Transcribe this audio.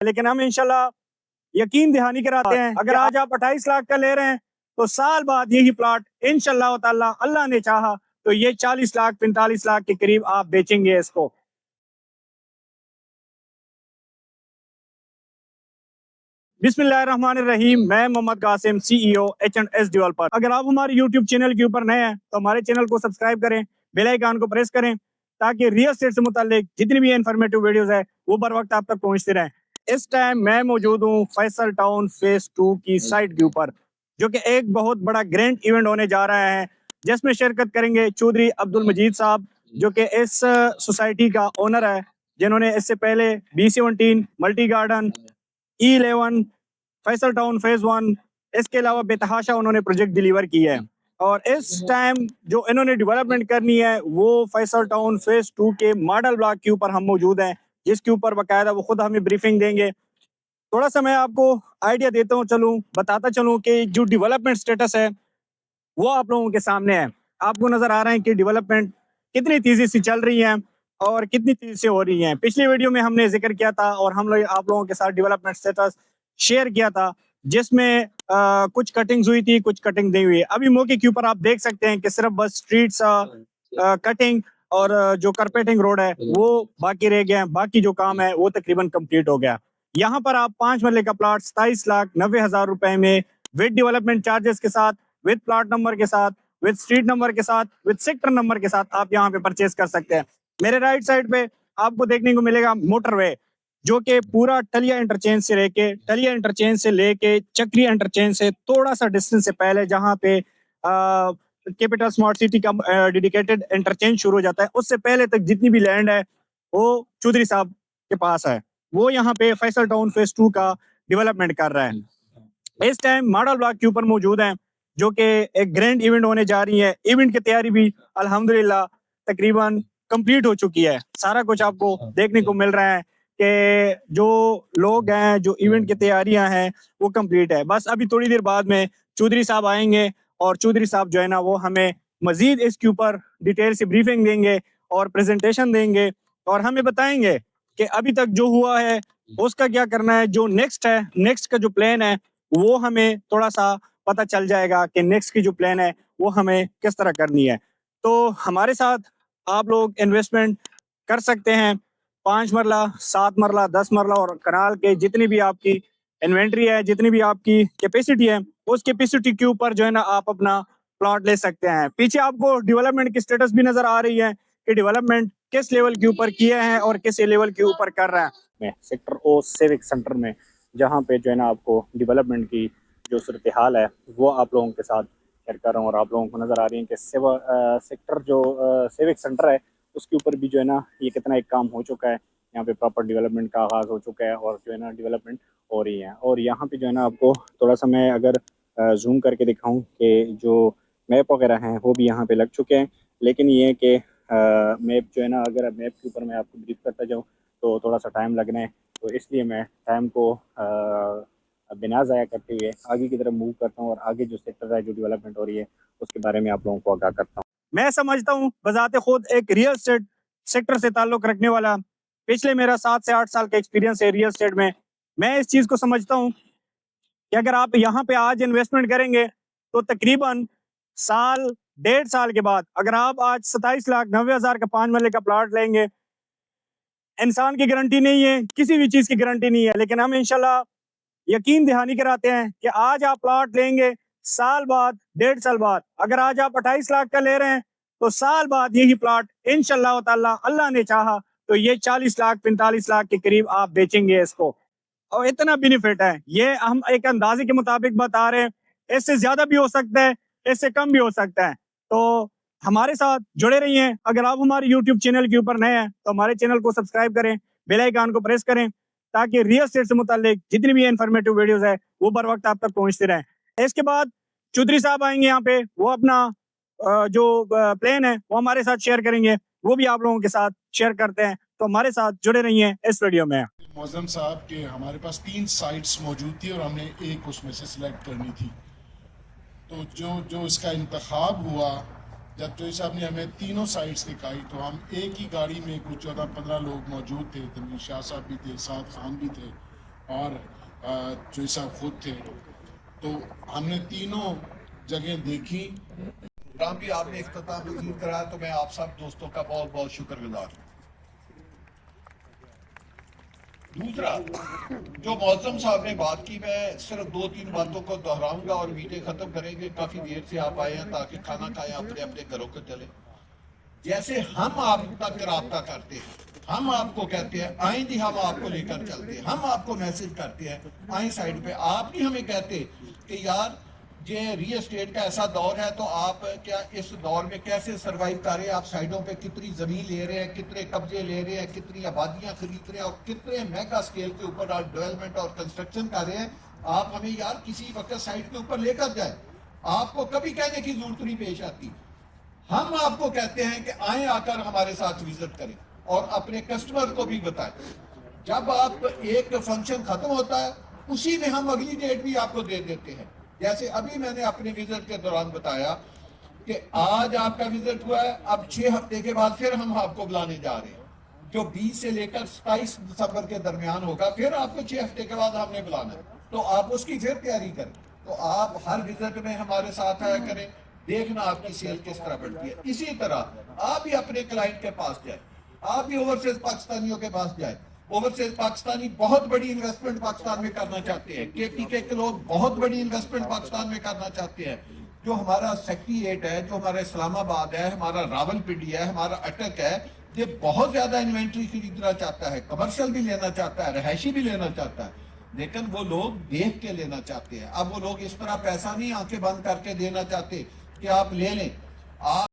لیکن ہم انشاءاللہ یقین دہانی کراتے ہیں اگر آج آپ 28 لاکھ کا لے رہے ہیں تو سال بعد یہی پلاٹ انشاءاللہ تعالی اللہ نے چاہا تو یہ 40 لاکھ 45 لاکھ کے قریب آپ بیچیں گے اس کو۔ بسم اللہ الرحمن الرحیم، میں محمد قاسم، سی ای او H&S ڈیولپر۔ اگر آپ ہمارے یوٹیوب چینل کے اوپر نئے ہیں تو ہمارے چینل کو سبسکرائب کریں، بیل آئیکن کو پریس کریں تاکہ ریئل اسٹیٹ سے متعلق جتنی بھی انفارمیٹو ویڈیوز ہے وہ بر وقت آپ تک پہنچتے رہیں۔ اس ٹائم میں موجود ہوں فیصل ٹاؤن فیز 2 کی سائٹ کے اوپر، جو کہ ایک بہت بڑا گرینڈ ایونٹ ہونے جا رہا ہے، جس میں شرکت کریں گے چودھری عبدالمجید صاحب، جو کہ اس سوسائٹی کا اونر ہے، جنہوں نے اس سے پہلے B17 multi garden, E11 Faisal town phase 1، اس کے علاوہ بتحاشا انہوں نے پروجیکٹ ڈیلیور کی ہے۔ اور اس ٹائم جو انہوں نے ڈیولپمنٹ کرنی ہے وہ فیصل ٹاؤن فیز 2 کے ماڈل بلاک کے اوپر ہم موجود ہیں، جس کے اوپر باقاعدہ وہ خود ہمیں بریفنگ دیں گے۔ تھوڑا سا میں آپ کو آئیڈیا دیتا ہوں، بتاتا چلوں کہ جو ڈیولپمنٹ سٹیٹس ہے وہ آپ لوگوں کے سامنے ہے۔ آپ کو نظر آ رہا ہے کہ ڈیولپمنٹ کتنی تیزی سے چل رہی ہے اور کتنی تیزی سے ہو رہی ہیں۔ پچھلی ویڈیو میں ہم نے ذکر کیا تھا اور ہم لوگ آپ لوگوں کے ساتھ ڈیولپمنٹ سٹیٹس شیئر کیا تھا، جس میں کچھ کٹنگز ہوئی تھی، کچھ کٹنگ نہیں ہوئی۔ ابھی موقع کے اوپر آپ دیکھ سکتے ہیں کہ صرف بس سٹریٹس کٹنگ اور جو کارپیٹنگ روڈ ہے وہ باقی رہ گئے ہیں، باقی جو کام ہے وہ تقریباً کمپلیٹ ہو گیا۔ یہاں پر آپ 5 مرلے کا پلاٹ 27,90,000 روپے میں وتھ ڈیولپمنٹ چارجز کے ساتھ، وتھ پلاٹ نمبر کے ساتھ، وتھ اسٹریٹ نمبر کے ساتھ، وتھ سیکٹر نمبر کے ساتھ آپ یہاں پہ پرچیز کر سکتے ہیں۔ میرے رائٹ سائڈ پہ آپ کو دیکھنے کو ملے گا موٹر وے، جو کہ پورا ٹلیا انٹرچینج سے لے کے چکری انٹرچینج سے تھوڑا سا ڈسٹینس سے پہلے، جہاں پہ کیپٹل اسمارٹ سٹی کا ڈیڈیکیٹڈ انٹرچینج شروع ہو جاتا ہے، اس سے پہلے تک جتنی بھی لینڈ ہے وہ چودھری صاحب کے پاس ہے۔ وہ یہاں پہ فیصل ٹاؤن فیز 2 کا ڈیولپمنٹ کر رہا ہے۔ اس ٹائم ماڈل بلاک کے اوپر موجود ہیں، جو کہ ایک گرینڈ ایونٹ ہونے جا رہی ہے۔ ایونٹ کی تیاری بھی الحمدللہ تقریباً کمپلیٹ ہو چکی ہے۔ سارا کچھ آپ کو دیکھنے کو مل رہا ہے کہ جو لوگ ہیں، جو ایونٹ کی تیاریاں ہیں وہ کمپلیٹ ہے۔ بس ابھی تھوڑی دیر بعد میں چودھری صاحب آئیں گے اور چودھری صاحب جو ہے نا وہ ہمیں مزید اس کے اوپر ڈیٹیل سے بریفنگ دیں گے اور پریزنٹیشن دیں گے اور ہمیں بتائیں گے کہ ابھی تک جو ہوا ہے اس کا کیا کرنا ہے، جو نیکسٹ کا جو پلان ہے وہ ہمیں تھوڑا سا پتہ چل جائے گا کہ نیکسٹ کی جو پلان ہے وہ ہمیں کس طرح کرنی ہے۔ تو ہمارے ساتھ آپ لوگ انویسٹمنٹ کر سکتے ہیں، 5 مرلہ، 7 مرلہ، 10 مرلہ اور کنال کے جتنی بھی آپ کی انوینٹری ہے، جتنی بھی آپ کی کیپیسٹی ہے، اس کیپیسٹی کے اوپر جو ہے نا آپ اپنا پلاٹ لے سکتے ہیں۔ پیچھے آپ کو ڈیولپمنٹ کی سٹیٹس بھی نظر آ رہی ہے کہ ڈیولپمنٹ کس لیول کے اوپر کیا ہے اور کس لیول کے اوپر کر رہا ہے۔ سیکٹر او سیوک سینٹر میں، جہاں پہ جو ہے نا آپ کو ڈیولپمنٹ کی جو صورتحال ہے وہ آپ لوگوں کے ساتھ شیئر کر رہا ہوں، اور آپ لوگوں کو نظر آ رہی ہے کہ سیکٹر جو سیوک سینٹر ہے اس کے اوپر بھی جو ہے نا یہ کتنا ایک کام ہو چکا ہے۔ یہاں پہ پراپر ڈیولپمنٹ کا آغاز ہو چکا ہے اور جو ہے نا ڈیولپمنٹ ہو رہی ہے۔ اور یہاں پہ جو ہے نا آپ کو تھوڑا سا میں اگر زوم کر کے دکھاؤں کہ جو میپ وغیرہ ہیں وہ بھی یہاں پہ لگ چکے ہیں، لیکن یہ کہ میپ جو ہے نا اگر میپ کے اوپر میں آپ کو بریف کرتا جاؤں تو تھوڑا سا ٹائم لگنا ہے، تو اس لیے میں ٹائم کو بنا ضائع کرتے ہوئے آگے کی طرف موو کرتا ہوں اور آگے جو سیکٹر ہے جو ڈیولپمنٹ ہو رہی ہے اس کے بارے میں آپ لوگوں کو آگاہ کرتا ہوں۔ میں سمجھتا ہوں بذات خود ایک ریئل اسٹیٹ سیکٹر سے تعلق رکھنے والا، پچھلے میرا 7 سے 8 سال کا ایکسپیرینس ہے ریئل اسٹیٹ میں اس چیز کو سمجھتا ہوں کہ اگر آپ یہاں پہ آج انویسٹمنٹ کریں گے تو تقریباً سال 1.5 سال کے بعد، اگر آپ آج 27,90,000 کا 5 مرلے کا پلاٹ لیں گے، انسان کی گارنٹی نہیں ہے، کسی بھی چیز کی گارنٹی نہیں ہے، لیکن ہم انشاءاللہ یقین دہانی کراتے ہیں کہ آج آپ پلاٹ لیں گے، سال بعد، 1.5 سال بعد، اگر آج آپ 28 لاکھ کا لے رہے ہیں تو سال بعد یہی پلاٹ انشاءاللہ تعالی اللہ نے چاہا تو یہ 40 لاکھ 45 لاکھ کے قریب آپ بیچیں گے اس کو، اور اتنا بینیفٹ ہے۔ یہ ہم ایک اندازے کے مطابق بتا رہے ہیں، اس سے زیادہ بھی ہو سکتا ہے، اس سے کم بھی ہو سکتا ہے۔ تو ہمارے ساتھ جڑے رہیے ہیں۔ اگر آپ ہمارے یوٹیوب چینل کے اوپر نئے ہیں تو ہمارے چینل کو سبسکرائب کریں، بیل آئیکن کو پریس کریں تاکہ ریئل اسٹیٹ سے متعلق جتنی بھی انفارمیٹو ویڈیوز ہے وہ بر وقت آپ تک پہنچتے رہیں۔ اس کے بعد چودھری صاحب آئیں گے یہاں پہ، وہ اپنا جو پلان ہے وہ ہمارے ساتھ شیئر کریں گے، وہ بھی آپ لوگوں کے ساتھ شیئر کرتے ہیں۔ تو ہمارے ساتھ جڑے رہیے اس ویڈیو میں۔ معظم صاحب کہ ہمارے پاس 3 سائٹس موجود تھی اور ہم نے ایک اس میں سے سلیکٹ کرنی تھی، تو جو اس کا انتخاب ہوا، جب چودھری صاحب نے ہمیں تینوں سائٹس دکھائی تو ہم ایک ہی گاڑی میں کچھ 14-15 لوگ موجود تھے، تنویر شاہ صاحب بھی تھے، سعد خان بھی تھے، اور چوئی صاحب خود تھے. تو ہم نے تینوں جگہ دیکھی. پروگرام بھی آپ نے اختتام پذیر کرایا تو میں آپ سب دوستوں کا بہت بہت شکر گزار ہوں. دوسرا جو معظم صاحب نے بات کی، میں صرف 2-3 باتوں کو دہراؤں گا اور میٹنگ ختم کریں گے. کافی دیر سے آپ آئے ہیں تاکہ کھانا کھائیں، اپنے اپنے گھروں کو چلیں. جیسے ہم آپ تک رابطہ کرتے ہیں، ہم آپ کو کہتے ہیں آئیں جی ہم آپ کو لے کر چلتے ہیں، ہم آپ کو میسج کرتے ہیں آئیں سائڈ پہ. آپ نہیں ہمیں کہتے کہ یار یہ ریل اسٹیٹ کا ایسا دور ہے تو آپ کیا اس دور میں کیسے سروائیو کر رہے ہیں، آپ سائڈوں پہ کتنی زمین لے رہے ہیں، کتنے قبضے لے رہے ہیں، کتنی آبادیاں خرید رہے ہیں اور کتنے میگا سکیل کے اوپر آپ ڈیولپمنٹ اور کنسٹرکشن کر رہے ہیں. آپ ہمیں یار کسی وقت سائٹ کے اوپر لے کر جائیں. آپ کو کبھی کہنے کی ضرورت نہیں پیش آتی. ہم آپ کو کہتے ہیں کہ آئیں آ کر ہمارے ساتھ وزٹ کریں اور اپنے کسٹمر کو بھی بتائیں. جب آپ ایک فنکشن ختم ہوتا ہے اسی میں ہم اگلی ڈیٹ بھی آپ کو دے دیتے ہیں. جیسے ابھی میں نے اپنے وزٹ کے دوران بتایا کہ آج آپ کا وزٹ ہوا ہے، اب 6 ہفتے کے بعد پھر ہم آپ کو بلانے جا رہے ہیں جو 20 سے لے کر 27 دسمبر کے درمیان ہوگا. پھر آپ کو 6 ہفتے کے بعد ہم نے بلانا ہے تو آپ اس کی پھر تیاری کریں. تو آپ ہر وزٹ میں ہمارے ساتھ آیا کریں، دیکھنا آپ کی سیل کس طرح بڑھتی ہے. اسی طرح آپ بھی اپنے کلائنٹ کے پاس جائیں، آپ بھی اوورسیز پاکستانیوں کے پاس جائیں. اوورسیز پاکستانی بہت بڑی انویسٹمنٹ پاکستان میں کرنا چاہتے ہیں. کے لوگ بہت بڑی انویسٹمنٹ پاکستان میں کرنا چاہتے ہیں. جو ہمارا سیکٹریٹ ہے، جو ہمارا اسلام آباد ہے، ہمارا راول پنڈی ہے، ہمارا اٹک ہے، یہ بہت زیادہ انوینٹری خریدنا چاہتا ہے، کمرشل بھی لینا چاہتا ہے، رہائشی بھی لینا چاہتا ہے. لیکن وہ لوگ دیکھ کے لینا چاہتے ہیں. اب وہ لوگ اس طرح پیسہ نہیں آنکھیں بند کر کے دینا چاہتے کہ آپ لے لیں. آپ